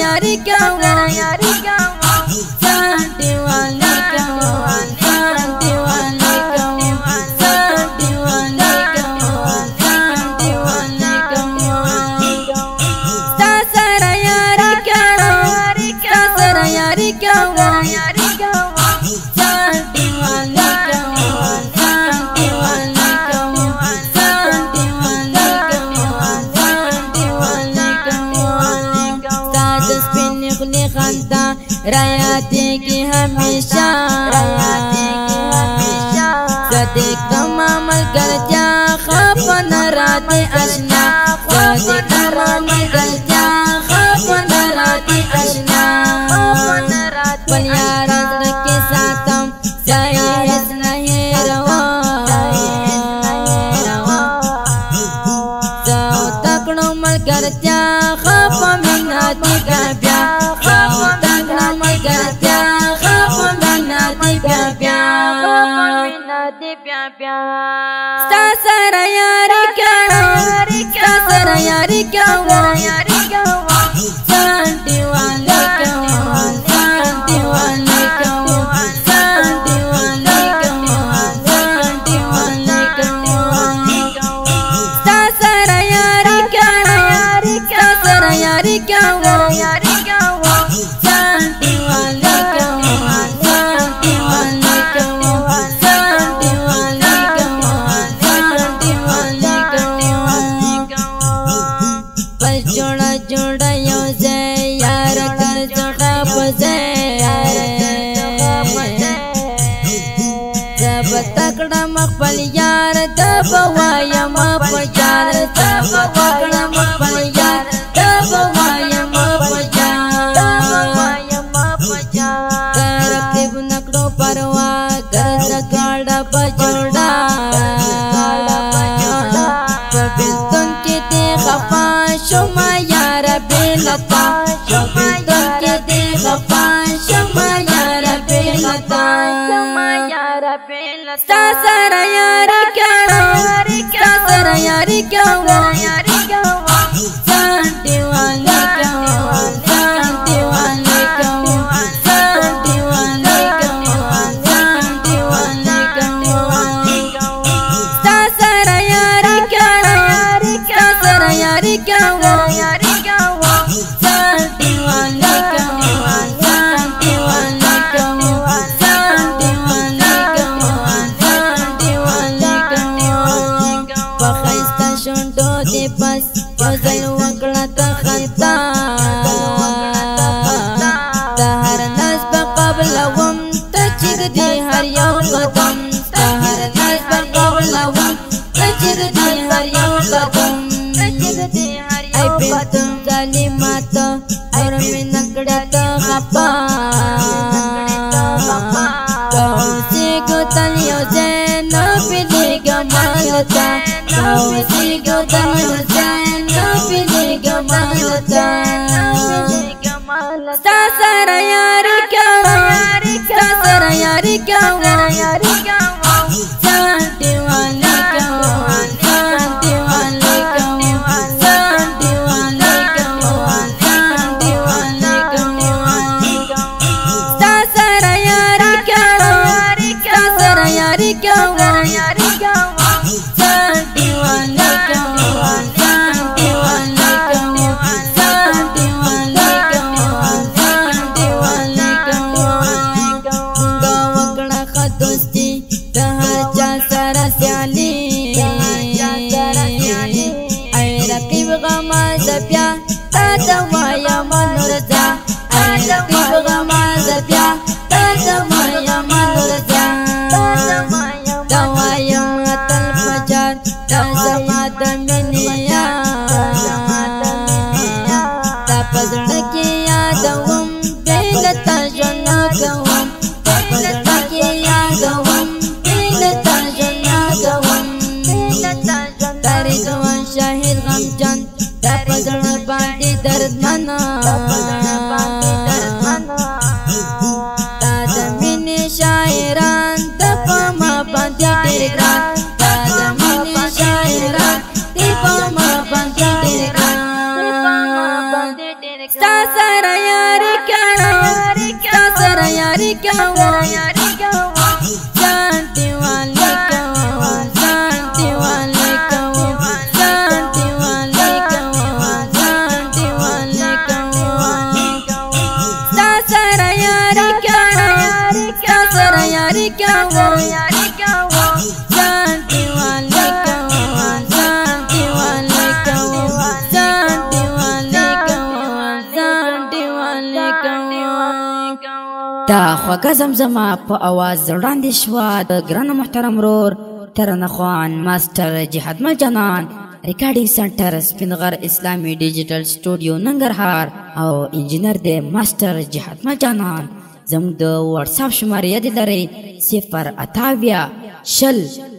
यारी शांति वाले शांति वाले शांति वाले सासरा यारी शांति वाले रायते की हमेशा सदिक तमामल कर जा खपन राते अशना सदिक तमामल कर जा खपन राते अशना पलियार के साथ हम जायज नहीं रवा जाओ तकड़ो मल कर जा खप मिनाती का प्यार सासरा यारी शांति वाले शांति वाले शांति वाले सासरा यारी शांति वाले तकड़ा मखपल यार दबवाया मपजार तकड़ा मखपल यार दबवाया मपजार तरकीब नकड़ो परवा गरज गाड़ा बजोड़ा बिल्तुन के दे खफा शुमा यार बेलता बिल्तुन के दे खफा शुमा यार बेलता सासरा यारी शांति वाले शांति वाले शांति वाले सासरा यारी शांति वाले बस गजल वकड़ा तखता तहर नस्ब कबलवम तचिग दी हर यौ कदम तहर नस्ब कबलवम तचिग दी हर यौ कदम ऐ बिल्तुम जालिमात और में नकड़ा तखपा कौसे गोतलियो जे न पिले गमालता कौसे गोतलियो सासरा यारी शांति वाले शांति वाले शांति वाले सासरा यारी शांति वाले तदवाया मनोरजा तदवाया मनोरजा दवाया तल फजार तजमाद मिनिया तपजड़ के यादवम बेलता जनगवम तपजड़ के यादवम बेलता जनगवम तरिदवन शाहिद गमजन तपजड़ बांधी दर्द मना ताजमिनी शायरान तपमा बांधी टेरग्रान ताजमिनी शायरान तपमा बांधी टेरग्रान सासरा yari kawo Santi wali kawo Santi wali kawo Santi wali kawo Santi wali kawo Sasara yari kawo Sasara yari kawo Santi wali kawo Santi wali kawo Santi wali kawo Santi wali kawo دا خوږه زمزمه په اواز وړاندې شوه د ګران محترم رور ترانه خوان ماسټر جهاد مل جانان ریکارډینګ سنټر سپینغر اسلامي ډیجیټل سټوډیو ننګرهار او انجینر دی ماسټر جهاد مل جانان زموږ د واتساپ شماره یاد لرئ 088 شل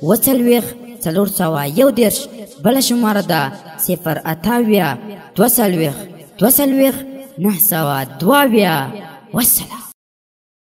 وڅلوېښت 411 بله شماره ده 088 240 922 والسلام.